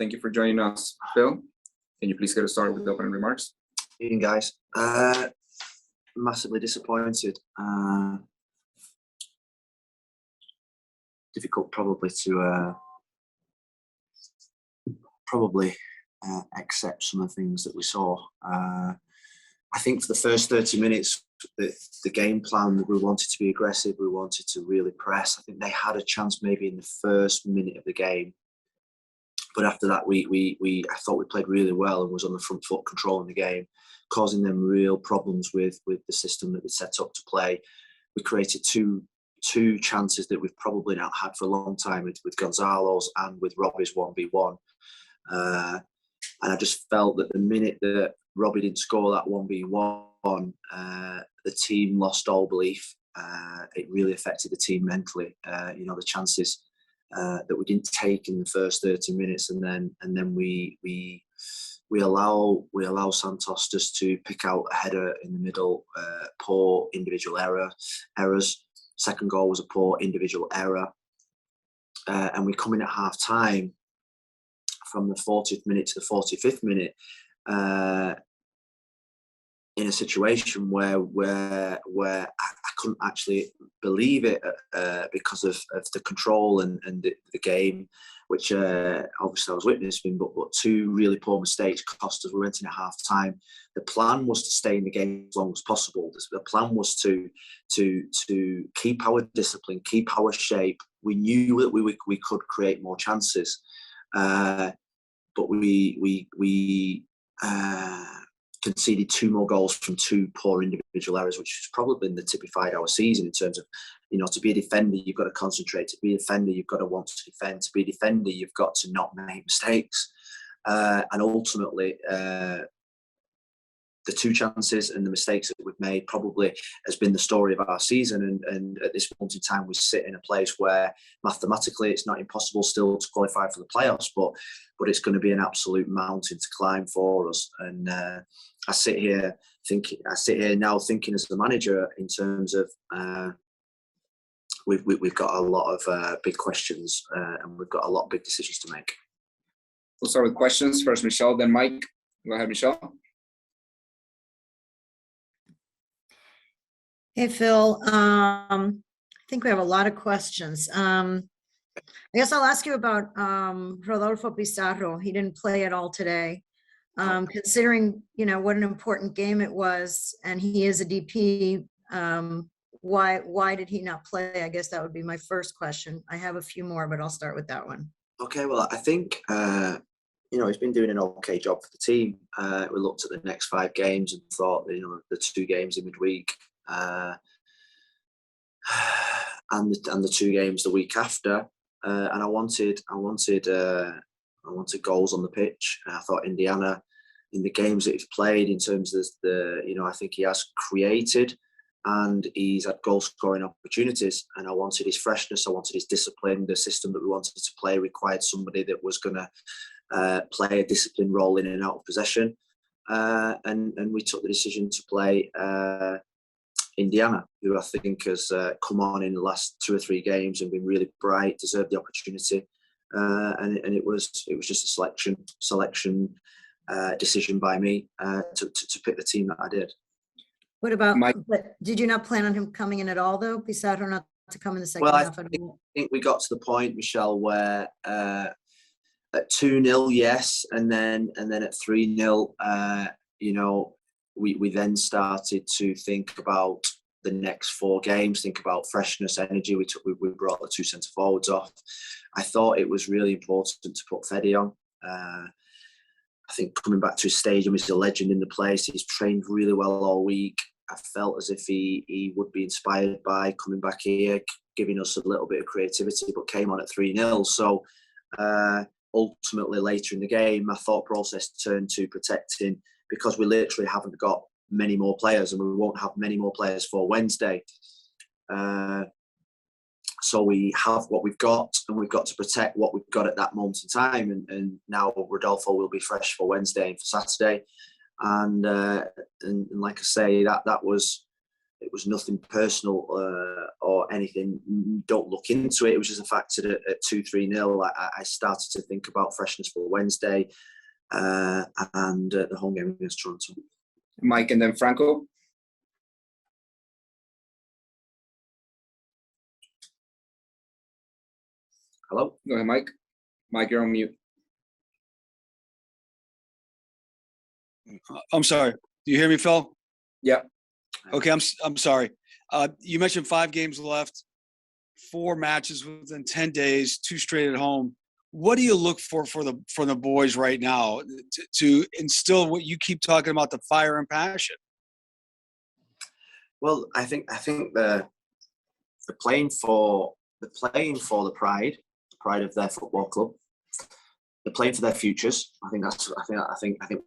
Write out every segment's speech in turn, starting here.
Thank you for joining us, Phil. Can you please get us started with the opening remarks? Evening, guys. Massively disappointed. Difficult probably to accept some of the things that we saw. I think for the first 30 minutes, the game plan, we wanted to be aggressive, we wanted to really press. I think they had a chance maybe in the first minute of the game. But after that, I thought we played really well and was on the front foot controlling the game, causing them real problems with the system that we set up to play. We created two chances that we've probably not had for a long time with Gonzalo's and with Robbie's 1v1. And I just felt that the minute that Robbie didn't score that 1v1, the team lost all belief. It really affected the team mentally. The chances that we didn't take in the first 30 minutes, and then we allow Santos just to pick out a header in the middle. Poor individual errors. Second goal was a poor individual error, and we come in at half time. From the 40th minute to the 45th minute, in a situation where I couldn't actually believe it because of the control and the game, which obviously I was witnessing, but two really poor mistakes cost us. We went in at half time. The plan was to stay in the game as long as possible. The plan was to keep our discipline, keep our shape. We knew that we could create more chances. But we conceded two more goals from two poor individual errors, which has probably been the typified our season in terms of, to be a defender, you've got to concentrate. To be a defender, you've got to want to defend. To be a defender, you've got to not make mistakes. And ultimately, the two chances and the mistakes that we've made probably has been the story of our season. And at this point in time, we sit in a place where mathematically it's not impossible still to qualify for the playoffs, but it's going to be an absolute mountain to climb for us. And I sit here now thinking as the manager in terms of we've got a lot of big questions and we've got a lot of big decisions to make. We'll start with questions. First, Michelle, then Mike. Go ahead, Michelle. Hey, Phil. I think we have a lot of questions. I guess I'll ask you about Rodolfo Pizarro. He didn't play at all today. Considering, what an important game it was, and he is a DP, why did he not play? I guess that would be my first question. I have a few more, but I'll start with that one. Okay, well, I think, he's been doing an okay job for the team. We looked at the next 5 games and thought, the 2 games in midweek, and the 2 games the week after, and I wanted goals on the pitch. I thought Indiana, in the games that he's played, in terms of I think he has created and he's had goal scoring opportunities, and I wanted his freshness, I wanted his discipline. The system that we wanted to play required somebody that was going to play a disciplined role in and out of possession, and we took the decision to play Indiana, who I think has come on in the last 2 or 3 games and been really bright, deserved the opportunity, and it was just a selection decision by me to pick the team that I did. What about Mike? But did you not plan on him coming in at all, though? Pizarro not to come in the second half at all? I think we got to the point, Michelle, where at 2-0, yes, and then at 3-0, we then started to think about the next 4 games, think about freshness, energy. We brought the 2 centre forwards off. I thought it was really important to put Fede on. I think coming back to his stadium, he's a legend in the place. He's trained really well all week. I felt as if he would be inspired by coming back here, giving us a little bit of creativity, but came on at 3-0. So ultimately later in the game, my thought process turned to protecting, because we literally haven't got many more players and we won't have many more players for Wednesday. So we have what we've got, and we've got to protect what we've got at that moment in time. And now Rodolfo will be fresh for Wednesday and for Saturday. And like I say, it It was nothing personal or anything. Don't look into it. It was just a fact that at 2-3-0, I started to think about freshness for Wednesday and the home game against Toronto. Mike, and then Franco. Hello? Go ahead, Mike. Mike, you're on mute. I'm sorry. Do you hear me, Phil? Yeah. Okay, I'm sorry. You mentioned 5 games left, 4 matches within 10 days, 2 straight at home. What do you look for the boys right now to instill what you keep talking about, the fire and passion? Well, I think the playing for the pride of their football club. They're playing for their futures. I think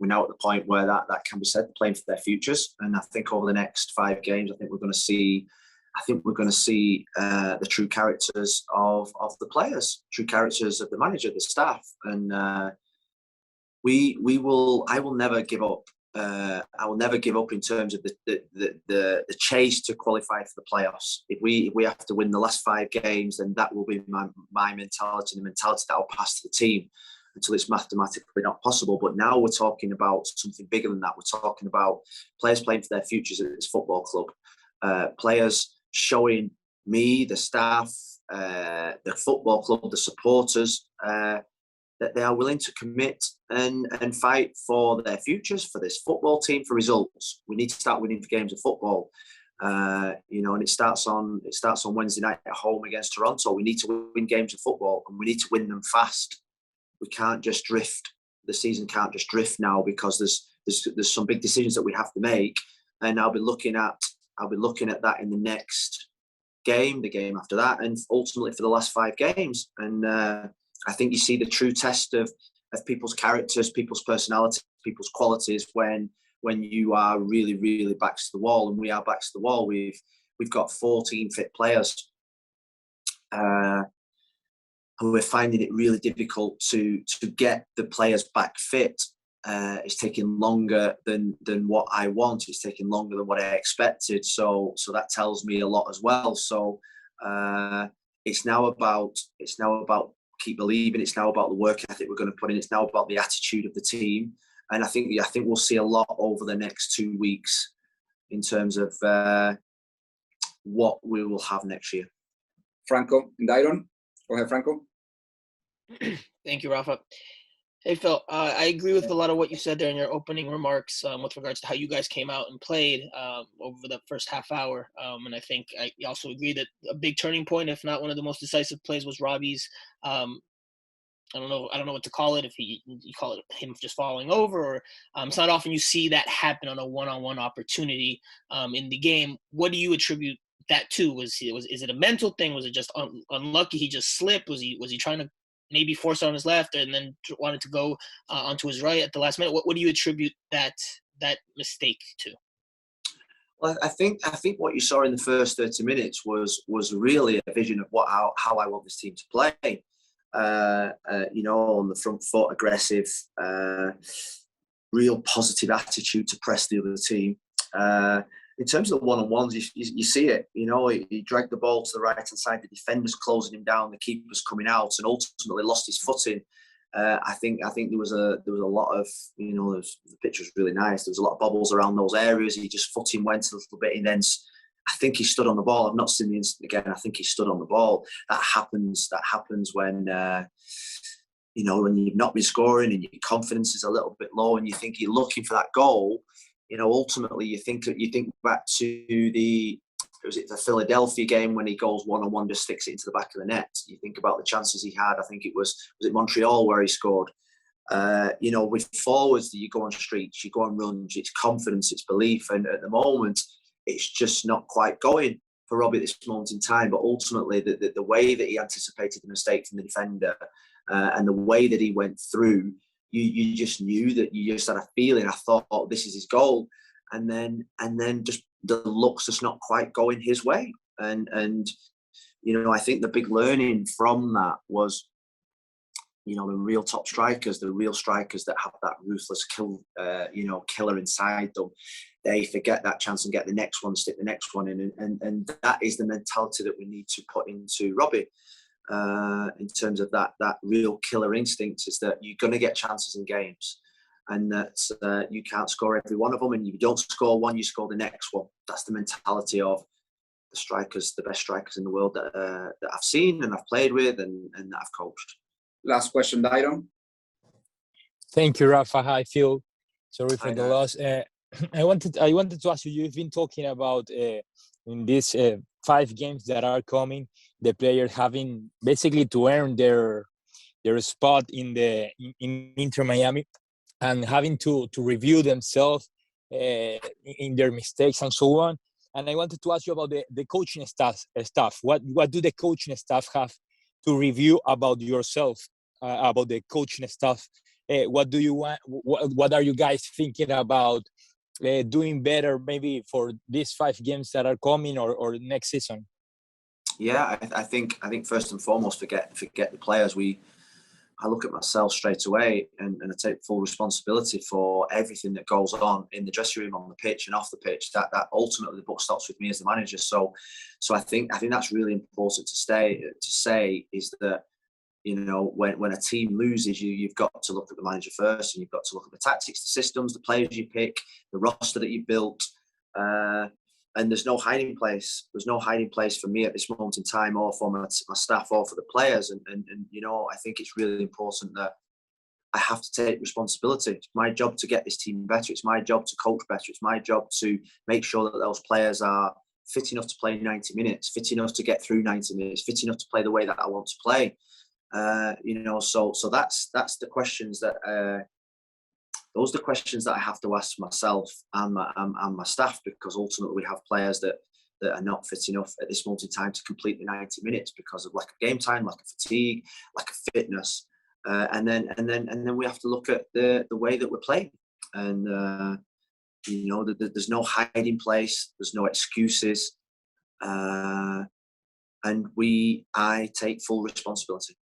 we're now at the point where that can be said. They're playing for their futures, and I think over the next 5 games, I think we're going to see the true characters of the players, true characters of the manager, the staff, and I will never give up. I will never give up in terms of the chase to qualify for the playoffs. If we have to win the last 5 games, then that will be my mentality, the mentality that I'll pass to the team until it's mathematically not possible. But now we're talking about something bigger than that. We're talking about players playing for their futures at this football club, players showing me, the staff, the football club, the supporters, that they are willing to commit and fight for their futures, for this football team, for results. We need to start winning games of football, and it starts on Wednesday night at home against Toronto. We need to win games of football, and we need to win them fast. We can't just drift. The season can't just drift now, because there's some big decisions that we have to make, and I'll be looking at that in the next game, the game after that, and ultimately for the last 5 games. And I think you see the true test of people's characters, people's personalities, people's qualities when you are really, really backs to the wall, and we are backs to the wall. We've got 14 fit players, and we're finding it really difficult to get the players back fit. It's taking longer than what I want. It's taking longer than what I expected. So that tells me a lot as well. So it's now about keep believing. It's now about the work ethic we're going to put in. It's now about the attitude of the team. And I think we'll see a lot over the next 2 weeks in terms of what we will have next year. Franco and Dairon. Go ahead, Franco. Thank you, Rafa. Hey, Phil, I agree with a lot of what you said there in your opening remarks with regards to how you guys came out and played over the first half hour. And I think I also agree that a big turning point, if not one of the most decisive plays, was Robbie's. I don't know what to call it, if you call it him just falling over, or it's not often you see that happen on a one-on-one opportunity in the game. What do you attribute that to? Is it a mental thing? Was it just unlucky? He just slipped? Was he trying to maybe force on his left and then wanted to go onto his right at the last minute? What do you attribute that mistake to? Well, I think what you saw in the first 30 minutes was really a vision of how I want this team to play. On the front foot, aggressive, real positive attitude to press the other team. In terms of the one-on-ones, you see it. He dragged the ball to the right-hand side. The defender's closing him down. The keeper's coming out, and ultimately lost his footing. I think there was a lot of the pitch was really nice. There was a lot of bobbles around those areas. He just footing went a little bit, and then I think he stood on the ball. I've not seen the incident again. I think he stood on the ball. That happens when when you've not been scoring and your confidence is a little bit low, and you think you're looking for that goal. Ultimately, you think back to the Philadelphia game when he goes one-on-one, just sticks it into the back of the net. You think about the chances he had. I think it was it Montreal where he scored. With forwards, you go on streets, you go on runs. It's confidence, it's belief, and at the moment, it's just not quite going for Robbie at this moment in time. But ultimately, the way that he anticipated the mistake from the defender and the way that he went through. You just knew that. You just had a feeling. I thought, this is his goal, and then just the luck's just not quite going his way. And I think the big learning from that was, the real top strikers, the real strikers that have that ruthless killer inside them. they forget that chance and get the next one, stick the next one in. And that is the mentality that we need to put into Robbie. In terms of that real killer instinct, is that you're going to get chances in games, and that you can't score every one of them, and if you don't score one, you score the next one. That's the mentality of the strikers, the best strikers in the world that I've seen and I've played with and that I've coached. Last question, Dairon. Thank you, Rafa. Hi, Phil. Sorry for Hi, the Dad. loss. I wanted to ask you. You've been talking about in these 5 games that are coming, the players having basically to earn their spot in Inter Miami, and having to review themselves in their mistakes and so on. And I wanted to ask you about the coaching staff. What do the coaching staff have to review about yourself, about the coaching staff? What do you want? What are you guys thinking about doing better, maybe for these 5 games that are coming or next season? Yeah, I think first and foremost, forget the players. I look at myself straight away, and I take full responsibility for everything that goes on in the dressing room, on the pitch, and off the pitch. That ultimately the buck stops with me as the manager. So I think that's really important to say is that, you know, when a team loses, you've got to look at the manager first, and you've got to look at the tactics, the systems, the players you pick, the roster that you built. And there's no hiding place. There's no hiding place for me at this moment in time, or for my staff, or for the players. And you know, I think it's really important that I have to take responsibility. It's my job to get this team better. It's my job to coach better. It's my job to make sure that those players are fit enough to play 90 minutes, fit enough to get through 90 minutes, fit enough to play the way that I want to play. You know, so that's the questions that. Those are the questions that I have to ask myself and my staff, because ultimately we have players that are not fit enough at this moment in time to complete the 90 minutes because of lack of game time, lack of fatigue, lack of fitness, and then we have to look at the way that we're playing, and you know, there's no hiding place, there's no excuses, and I take full responsibility.